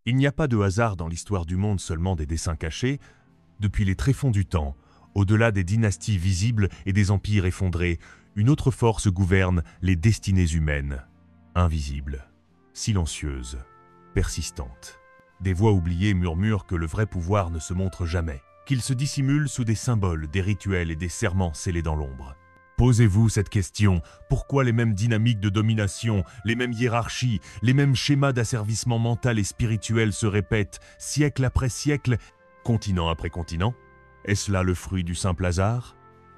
Il n'y a pas de hasard dans l'histoire du monde, seulement des dessins cachés. Depuis les tréfonds du temps, au-delà des dynasties visibles et des empires effondrés, une autre force gouverne les destinées humaines. Invisible, silencieuse, persistante. Des voix oubliées murmurent que le vrai pouvoir ne se montre jamais, qu'il se dissimule sous des symboles, des rituels et des serments scellés dans l'ombre. Posez-vous cette question, pourquoi les mêmes dynamiques de domination, les mêmes hiérarchies, les mêmes schémas d'asservissement mental et spirituel se répètent siècle après siècle, continent après continent? Est-ce là le fruit du simple hasard?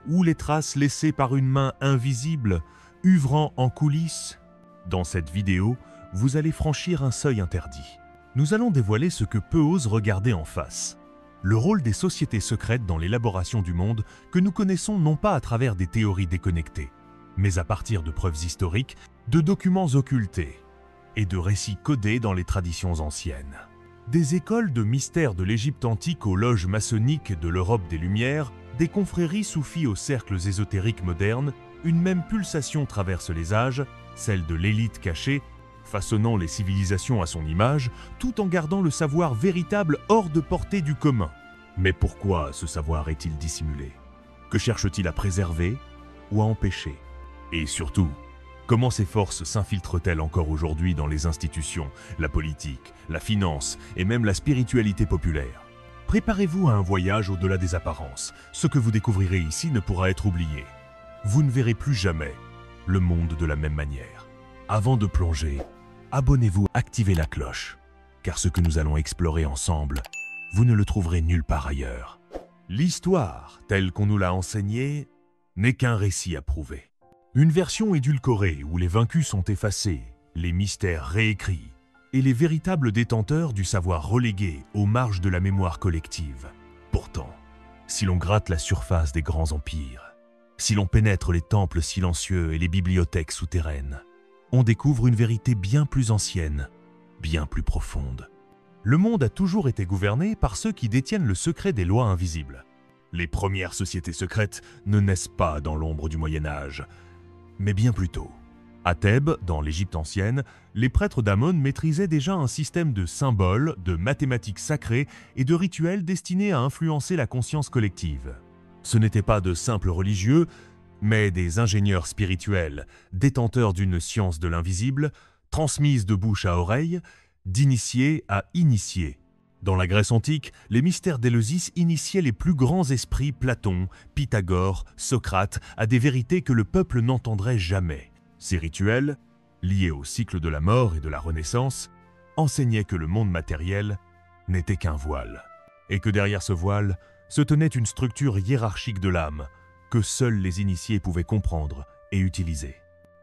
Ou les traces laissées par une main invisible, œuvrant en coulisses? Dans cette vidéo, vous allez franchir un seuil interdit. Nous allons dévoiler ce que peu osent regarder en face. Le rôle des sociétés secrètes dans l'élaboration du monde que nous connaissons non pas à travers des théories déconnectées, mais à partir de preuves historiques, de documents occultés et de récits codés dans les traditions anciennes. Des écoles de mystères de l'Égypte antique aux loges maçonniques de l'Europe des Lumières, des confréries soufis aux cercles ésotériques modernes, une même pulsation traverse les âges, celle de l'élite cachée, façonnant les civilisations à son image, tout en gardant le savoir véritable hors de portée du commun. Mais pourquoi ce savoir est-il dissimulé? Que cherche-t-il à préserver ou à empêcher? Et surtout, comment ces forces s'infiltrent-elles encore aujourd'hui dans les institutions, la politique, la finance et même la spiritualité populaire? Préparez-vous à un voyage au-delà des apparences. Ce que vous découvrirez ici ne pourra être oublié. Vous ne verrez plus jamais le monde de la même manière. Avant de plonger, abonnez-vous, activez la cloche, car ce que nous allons explorer ensemble, vous ne le trouverez nulle part ailleurs. L'histoire, telle qu'on nous l'a enseignée, n'est qu'un récit à prouver. Une version édulcorée où les vaincus sont effacés, les mystères réécrits, et les véritables détenteurs du savoir relégués aux marges de la mémoire collective. Pourtant, si l'on gratte la surface des grands empires, si l'on pénètre les temples silencieux et les bibliothèques souterraines, on découvre une vérité bien plus ancienne, bien plus profonde. Le monde a toujours été gouverné par ceux qui détiennent le secret des lois invisibles. Les premières sociétés secrètes ne naissent pas dans l'ombre du Moyen-Âge, mais bien plus tôt. À Thèbes, dans l'Égypte ancienne, les prêtres d'Amon maîtrisaient déjà un système de symboles, de mathématiques sacrées et de rituels destinés à influencer la conscience collective. Ce n'étaient pas de simples religieux, mais des ingénieurs spirituels, détenteurs d'une science de l'invisible, transmise de bouche à oreille, d'initié à initié. Dans la Grèce antique, les mystères d'Éleusis initiaient les plus grands esprits Platon, Pythagore, Socrate à des vérités que le peuple n'entendrait jamais. Ces rituels, liés au cycle de la mort et de la renaissance, enseignaient que le monde matériel n'était qu'un voile, et que derrière ce voile se tenait une structure hiérarchique de l'âme, que seuls les initiés pouvaient comprendre et utiliser.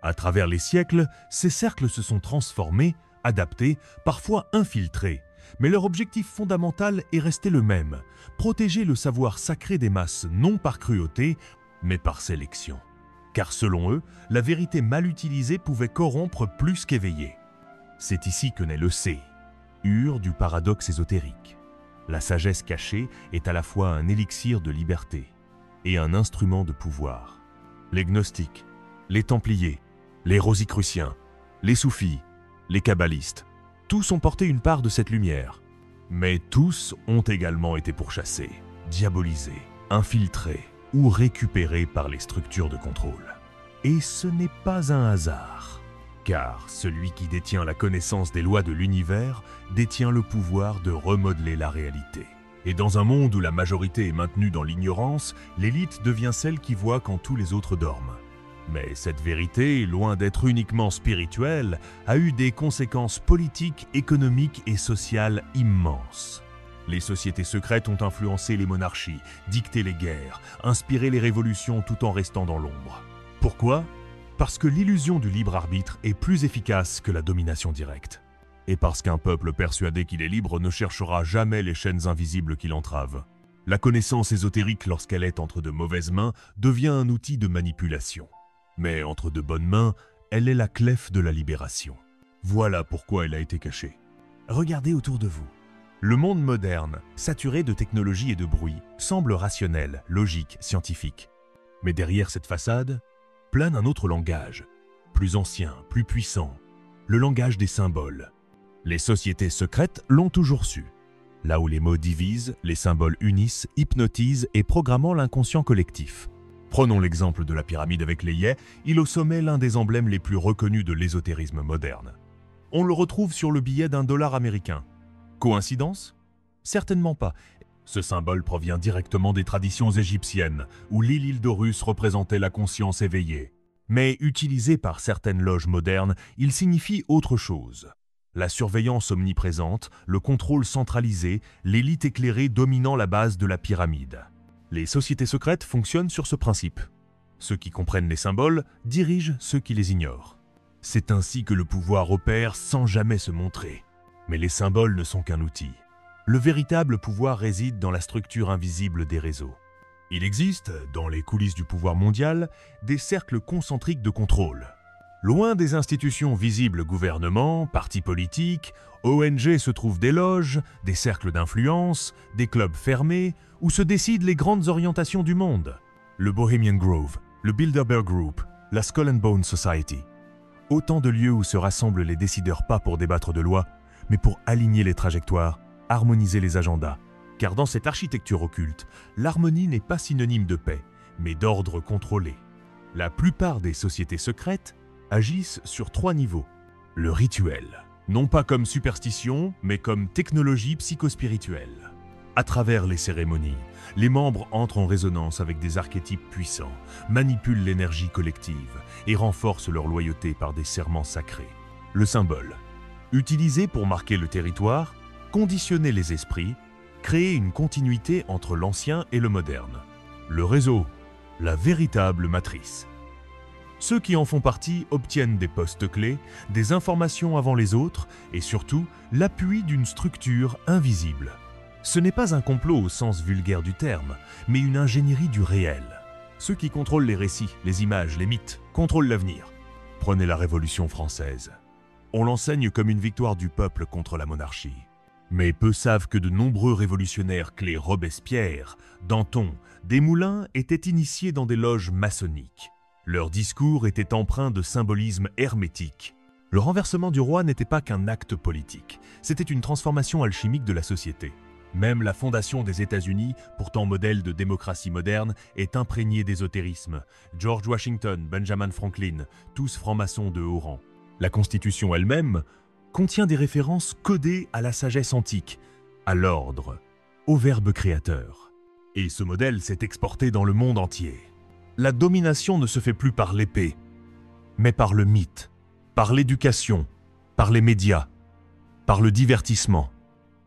À travers les siècles, ces cercles se sont transformés, adaptés, parfois infiltrés, mais leur objectif fondamental est resté le même, protéger le savoir sacré des masses non par cruauté, mais par sélection. Car selon eux, la vérité mal utilisée pouvait corrompre plus qu'éveiller. C'est ici que naît le C, du paradoxe ésotérique. La sagesse cachée est à la fois un élixir de liberté et un instrument de pouvoir. Les gnostiques, les templiers, les rosicruciens, les soufis, les kabbalistes, tous ont porté une part de cette lumière. Mais tous ont également été pourchassés, diabolisés, infiltrés ou récupérés par les structures de contrôle. Et ce n'est pas un hasard, car celui qui détient la connaissance des lois de l'univers détient le pouvoir de remodeler la réalité. Et dans un monde où la majorité est maintenue dans l'ignorance, l'élite devient celle qui voit quand tous les autres dorment. Mais cette vérité, loin d'être uniquement spirituelle, a eu des conséquences politiques, économiques et sociales immenses. Les sociétés secrètes ont influencé les monarchies, dicté les guerres, inspiré les révolutions tout en restant dans l'ombre. Pourquoi? Parce que l'illusion du libre arbitre est plus efficace que la domination directe. Et parce qu'un peuple persuadé qu'il est libre ne cherchera jamais les chaînes invisibles qui l'entravent. La connaissance ésotérique, lorsqu'elle est entre de mauvaises mains, devient un outil de manipulation. Mais entre de bonnes mains, elle est la clef de la libération. Voilà pourquoi elle a été cachée. Regardez autour de vous. Le monde moderne, saturé de technologie et de bruit, semble rationnel, logique, scientifique. Mais derrière cette façade, plane un autre langage, plus ancien, plus puissant, le langage des symboles. Les sociétés secrètes l'ont toujours su. Là où les mots divisent, les symboles unissent, hypnotisent et programmant l'inconscient collectif. Prenons l'exemple de la pyramide avec les yeux, il au sommet l'un des emblèmes les plus reconnus de l'ésotérisme moderne. On le retrouve sur le billet d'$1 américain. Coïncidence? Certainement pas. Ce symbole provient directement des traditions égyptiennes, où l'île d'Horus représentait la conscience éveillée. Mais utilisé par certaines loges modernes, il signifie autre chose. La surveillance omniprésente, le contrôle centralisé, l'élite éclairée dominant la base de la pyramide. Les sociétés secrètes fonctionnent sur ce principe. Ceux qui comprennent les symboles dirigent ceux qui les ignorent. C'est ainsi que le pouvoir opère sans jamais se montrer. Mais les symboles ne sont qu'un outil. Le véritable pouvoir réside dans la structure invisible des réseaux. Il existe, dans les coulisses du pouvoir mondial, des cercles concentriques de contrôle. Loin des institutions visibles gouvernements, partis politiques, ONG se trouvent des loges, des cercles d'influence, des clubs fermés, où se décident les grandes orientations du monde. Le Bohemian Grove, le Bilderberg Group, la Skull and Bones Society. Autant de lieux où se rassemblent les décideurs pas pour débattre de lois, mais pour aligner les trajectoires, harmoniser les agendas. Car dans cette architecture occulte, l'harmonie n'est pas synonyme de paix, mais d'ordre contrôlé. La plupart des sociétés secrètes agissent sur 3 niveaux. Le rituel, non pas comme superstition, mais comme technologie psychospirituelle. À travers les cérémonies, les membres entrent en résonance avec des archétypes puissants, manipulent l'énergie collective et renforcent leur loyauté par des serments sacrés. Le symbole, utilisé pour marquer le territoire, conditionner les esprits, créer une continuité entre l'ancien et le moderne. Le réseau, la véritable matrice. Ceux qui en font partie obtiennent des postes clés, des informations avant les autres et surtout l'appui d'une structure invisible. Ce n'est pas un complot au sens vulgaire du terme, mais une ingénierie du réel. Ceux qui contrôlent les récits, les images, les mythes, contrôlent l'avenir. Prenez la Révolution française. On l'enseigne comme une victoire du peuple contre la monarchie. Mais peu savent que de nombreux révolutionnaires clés Robespierre, Danton, Desmoulins étaient initiés dans des loges maçonniques. Leur discours était empreint de symbolisme hermétique. Le renversement du roi n'était pas qu'un acte politique, c'était une transformation alchimique de la société. Même la fondation des États-Unis, pourtant modèle de démocratie moderne, est imprégnée d'ésotérisme. George Washington, Benjamin Franklin, tous francs-maçons de haut rang. La Constitution elle-même contient des références codées à la sagesse antique, à l'ordre, au verbe créateur. Et ce modèle s'est exporté dans le monde entier. La domination ne se fait plus par l'épée, mais par le mythe, par l'éducation, par les médias, par le divertissement.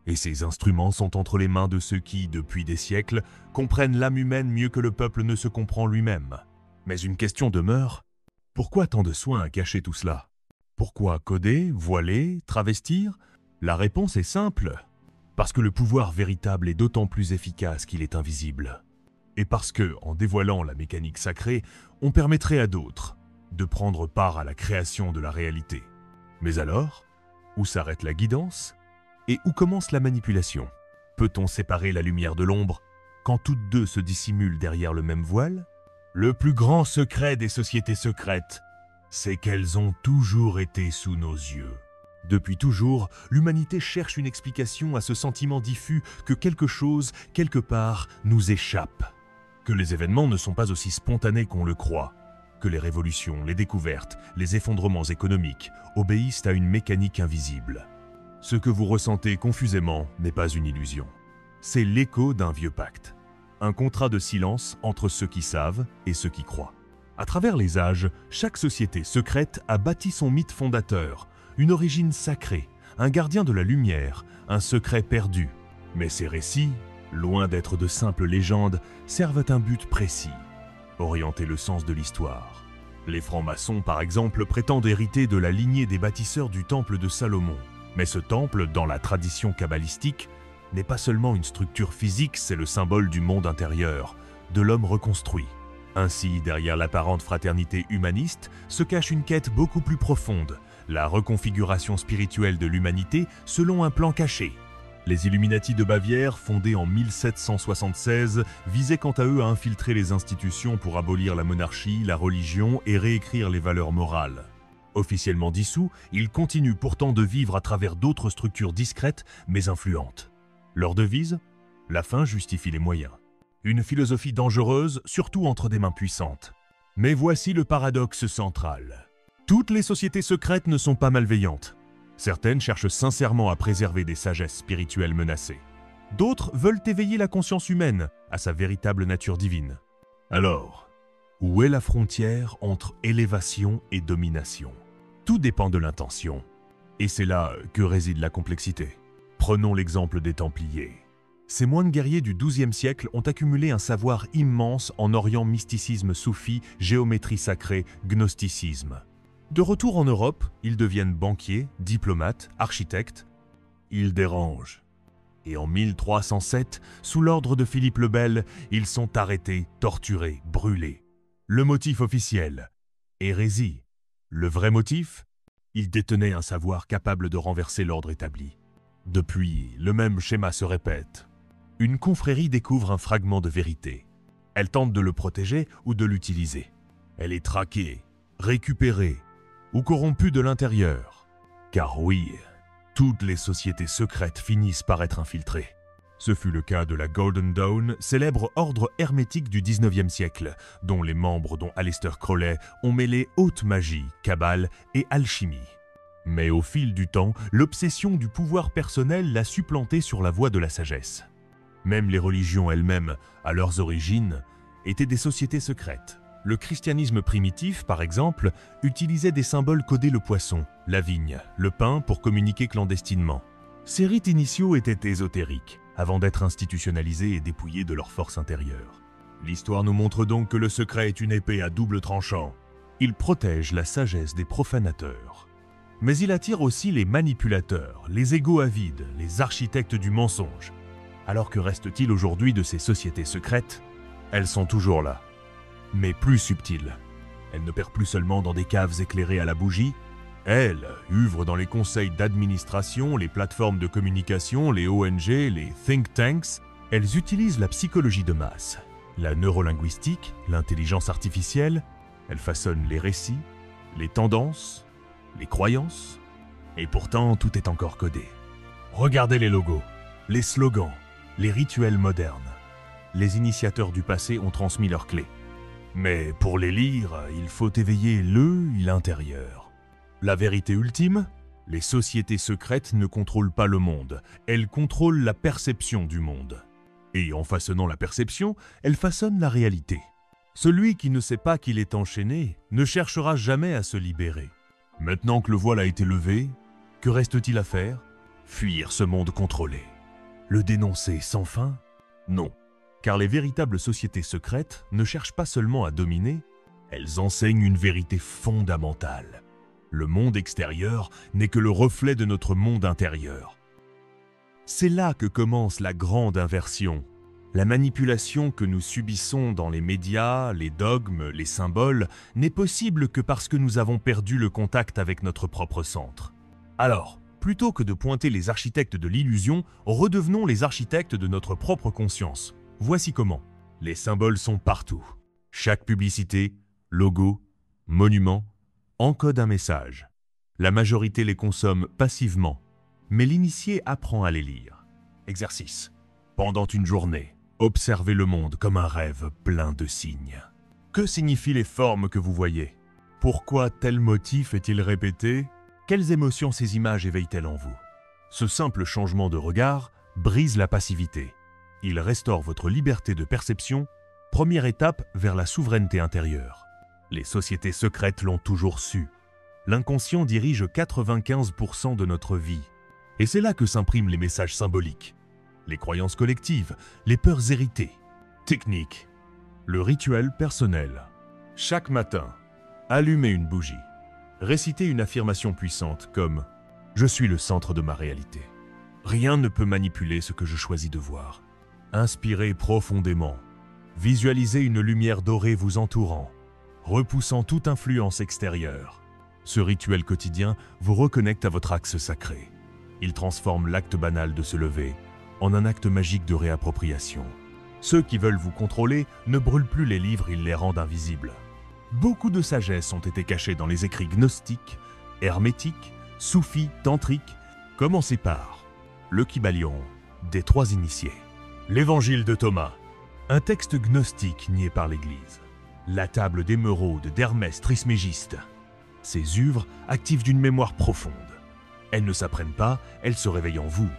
Et ces instruments sont entre les mains de ceux qui, depuis des siècles, comprennent l'âme humaine mieux que le peuple ne se comprend lui-même. Mais une question demeure, pourquoi tant de soin à cacher tout cela? Pourquoi coder, voiler, travestir? La réponse est simple. Parce que le pouvoir véritable est d'autant plus efficace qu'il est invisible. Et parce que, en dévoilant la mécanique sacrée, on permettrait à d'autres de prendre part à la création de la réalité. Mais alors, où s'arrête la guidance? Et où commence la manipulation? Peut-on séparer la lumière de l'ombre quand toutes deux se dissimulent derrière le même voile? Le plus grand secret des sociétés secrètes, c'est qu'elles ont toujours été sous nos yeux. Depuis toujours, l'humanité cherche une explication à ce sentiment diffus que quelque chose, quelque part, nous échappe. Que les événements ne sont pas aussi spontanés qu'on le croit. Que les révolutions, les découvertes, les effondrements économiques obéissent à une mécanique invisible. Ce que vous ressentez confusément n'est pas une illusion. C'est l'écho d'un vieux pacte. Un contrat de silence entre ceux qui savent et ceux qui croient. À travers les âges, chaque société secrète a bâti son mythe fondateur, une origine sacrée, un gardien de la lumière, un secret perdu. Mais ces récits, loin d'être de simples légendes, servent un but précis, orienter le sens de l'histoire. Les francs-maçons, par exemple, prétendent hériter de la lignée des bâtisseurs du temple de Salomon. Mais ce temple, dans la tradition kabbalistique, n'est pas seulement une structure physique, c'est le symbole du monde intérieur, de l'homme reconstruit. Ainsi, derrière l'apparente fraternité humaniste, se cache une quête beaucoup plus profonde, la reconfiguration spirituelle de l'humanité selon un plan caché. Les Illuminati de Bavière, fondés en 1776, visaient quant à eux à infiltrer les institutions pour abolir la monarchie, la religion et réécrire les valeurs morales. Officiellement dissous, ils continuent pourtant de vivre à travers d'autres structures discrètes mais influentes. Leur devise ? La fin justifie les moyens. Une philosophie dangereuse, surtout entre des mains puissantes. Mais voici le paradoxe central. Toutes les sociétés secrètes ne sont pas malveillantes. Certaines cherchent sincèrement à préserver des sagesses spirituelles menacées. D'autres veulent éveiller la conscience humaine à sa véritable nature divine. Alors, où est la frontière entre élévation et domination ? Tout dépend de l'intention. Et c'est là que réside la complexité. Prenons l'exemple des Templiers. Ces moines guerriers du XIIe siècle ont accumulé un savoir immense en Orient, mysticisme soufi, géométrie sacrée, gnosticisme. De retour en Europe, ils deviennent banquiers, diplomates, architectes. Ils dérangent. Et en 1307, sous l'ordre de Philippe le Bel, ils sont arrêtés, torturés, brûlés. Le motif officiel ? Hérésie. Le vrai motif ? Ils détenaient un savoir capable de renverser l'ordre établi. Depuis, le même schéma se répète. Une confrérie découvre un fragment de vérité. Elle tente de le protéger ou de l'utiliser. Elle est traquée, récupérée ou corrompue de l'intérieur. Car oui, toutes les sociétés secrètes finissent par être infiltrées. Ce fut le cas de la Golden Dawn, célèbre ordre hermétique du XIXe siècle, dont les membres, dont Aleister Crowley, ont mêlé haute magie, cabale et alchimie. Mais au fil du temps, l'obsession du pouvoir personnel l'a supplanté sur la voie de la sagesse. Même les religions elles-mêmes, à leurs origines, étaient des sociétés secrètes. Le christianisme primitif, par exemple, utilisait des symboles codés le poisson, la vigne, le pain pour communiquer clandestinement. Ces rites initiaux étaient ésotériques, avant d'être institutionnalisés et dépouillés de leur force intérieure. L'histoire nous montre donc que le secret est une épée à double tranchant. Il protège la sagesse des profanateurs. Mais il attire aussi les manipulateurs, les égos avides, les architectes du mensonge. Alors que reste-t-il aujourd'hui de ces sociétés secrètes ? Elles sont toujours là, mais plus subtiles. Elles ne perdent plus seulement dans des caves éclairées à la bougie. Elles œuvrent dans les conseils d'administration, les plateformes de communication, les ONG, les think tanks. Elles utilisent la psychologie de masse, la neurolinguistique, l'intelligence artificielle. Elles façonnent les récits, les tendances, les croyances. Et pourtant, tout est encore codé. Regardez les logos, les slogans, les rituels modernes. Les initiateurs du passé ont transmis leurs clés. Mais pour les lire, il faut éveiller l'intérieur. La vérité ultime ? Les sociétés secrètes ne contrôlent pas le monde, elles contrôlent la perception du monde. Et en façonnant la perception, elles façonnent la réalité. Celui qui ne sait pas qu'il est enchaîné ne cherchera jamais à se libérer. Maintenant que le voile a été levé, que reste-t-il à faire ? Fuir ce monde contrôlé. Le dénoncer sans fin ? Non. Car les véritables sociétés secrètes ne cherchent pas seulement à dominer, elles enseignent une vérité fondamentale. Le monde extérieur n'est que le reflet de notre monde intérieur. C'est là que commence la grande inversion. La manipulation que nous subissons dans les médias, les dogmes, les symboles, n'est possible que parce que nous avons perdu le contact avec notre propre centre. Alors, plutôt que de pointer les architectes de l'illusion, redevenons les architectes de notre propre conscience. Voici comment. Les symboles sont partout. Chaque publicité, logo, monument, encode un message. La majorité les consomme passivement, mais l'initié apprend à les lire. Exercice. Pendant une journée, observez le monde comme un rêve plein de signes. Que signifient les formes que vous voyez ? Pourquoi tel motif est-il répété ? Quelles émotions ces images éveillent-elles en vous ? Ce simple changement de regard brise la passivité. Il restaure votre liberté de perception, première étape vers la souveraineté intérieure. Les sociétés secrètes l'ont toujours su. L'inconscient dirige 95% de notre vie. Et c'est là que s'impriment les messages symboliques, les croyances collectives, les peurs héritées. Technique. Le rituel personnel. Chaque matin, allumez une bougie. Récitez une affirmation puissante comme « Je suis le centre de ma réalité. Rien ne peut manipuler ce que je choisis de voir. » Inspirez profondément. Visualisez une lumière dorée vous entourant, repoussant toute influence extérieure. Ce rituel quotidien vous reconnecte à votre axe sacré. Il transforme l'acte banal de se lever en un acte magique de réappropriation. Ceux qui veulent vous contrôler ne brûlent plus les livres, ils les rendent invisibles. Beaucoup de sagesse ont été cachées dans les écrits gnostiques, hermétique, soufi, tantrique. Commencez par le Kybalion des trois initiés, l'Évangile de Thomas, un texte gnostique nié par l'Église, la table d'émeraude d'Hermès Trismégiste. Ces œuvres activent d'une mémoire profonde. Elles ne s'apprennent pas, elles se réveillent en vous.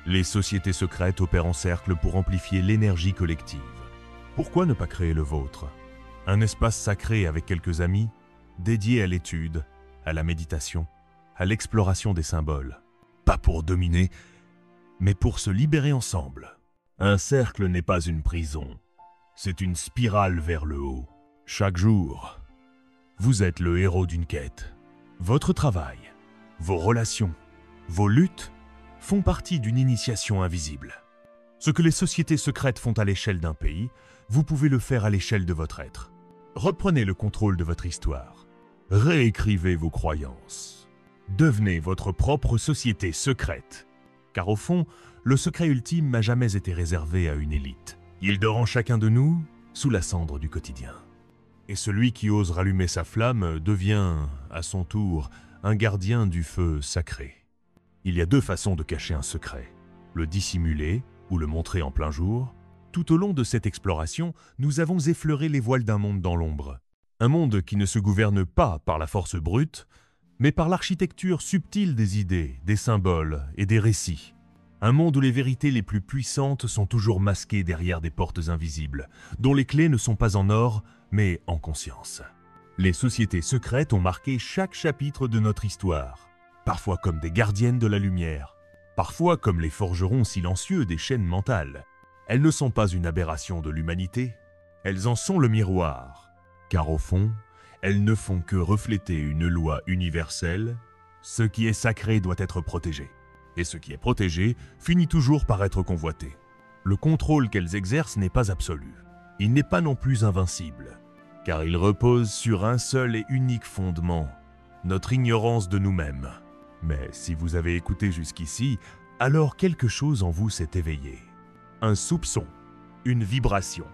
Les sociétés secrètes opèrent en cercle pour amplifier l'énergie collective. Pourquoi ne pas créer le vôtre? Un espace sacré avec quelques amis, dédié à l'étude, à la méditation, à l'exploration des symboles. Pas pour dominer, mais pour se libérer ensemble. Un cercle n'est pas une prison, c'est une spirale vers le haut. Chaque jour, vous êtes le héros d'une quête. Votre travail, vos relations, vos luttes font partie d'une initiation invisible. Ce que les sociétés secrètes font à l'échelle d'un pays, vous pouvez le faire à l'échelle de votre être. Reprenez le contrôle de votre histoire. Réécrivez vos croyances. Devenez votre propre société secrète. Car au fond, le secret ultime n'a jamais été réservé à une élite. Il dort en chacun de nous, sous la cendre du quotidien. Et celui qui ose rallumer sa flamme devient, à son tour, un gardien du feu sacré. Il y a deux façons de cacher un secret, le dissimuler ou le montrer en plein jour. Tout au long de cette exploration, nous avons effleuré les voiles d'un monde dans l'ombre. Un monde qui ne se gouverne pas par la force brute, mais par l'architecture subtile des idées, des symboles et des récits. Un monde où les vérités les plus puissantes sont toujours masquées derrière des portes invisibles, dont les clés ne sont pas en or, mais en conscience. Les sociétés secrètes ont marqué chaque chapitre de notre histoire, parfois comme des gardiennes de la lumière, parfois comme les forgerons silencieux des chaînes mentales. Elles ne sont pas une aberration de l'humanité, elles en sont le miroir, car au fond, elles ne font que refléter une loi universelle. Ce qui est sacré doit être protégé, et ce qui est protégé finit toujours par être convoité. Le contrôle qu'elles exercent n'est pas absolu, il n'est pas non plus invincible, car il repose sur un seul et unique fondement, notre ignorance de nous-mêmes. Mais si vous avez écouté jusqu'ici, alors quelque chose en vous s'est éveillé. Un soupçon, une vibration,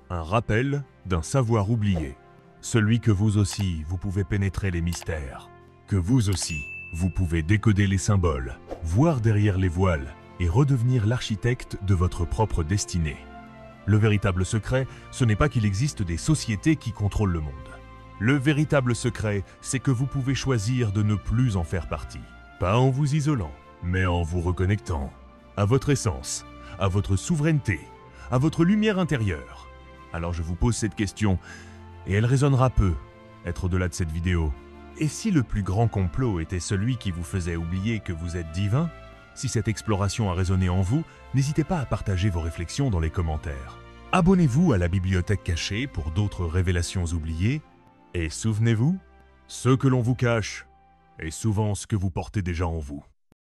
un rappel d'un savoir oublié. Celui que vous aussi, vous pouvez pénétrer les mystères. Que vous aussi, vous pouvez décoder les symboles, voir derrière les voiles et redevenir l'architecte de votre propre destinée. Le véritable secret, ce n'est pas qu'il existe des sociétés qui contrôlent le monde. Le véritable secret, c'est que vous pouvez choisir de ne plus en faire partie. Pas en vous isolant, mais en vous reconnectant à votre essence, à votre souveraineté, à votre lumière intérieure. Alors je vous pose cette question, et elle résonnera peu, être au-delà de cette vidéo. Et si le plus grand complot était celui qui vous faisait oublier que vous êtes divin? Si cette exploration a résonné en vous, n'hésitez pas à partager vos réflexions dans les commentaires. Abonnez-vous à la bibliothèque cachée pour d'autres révélations oubliées. Et souvenez-vous, ce que l'on vous cache est souvent ce que vous portez déjà en vous.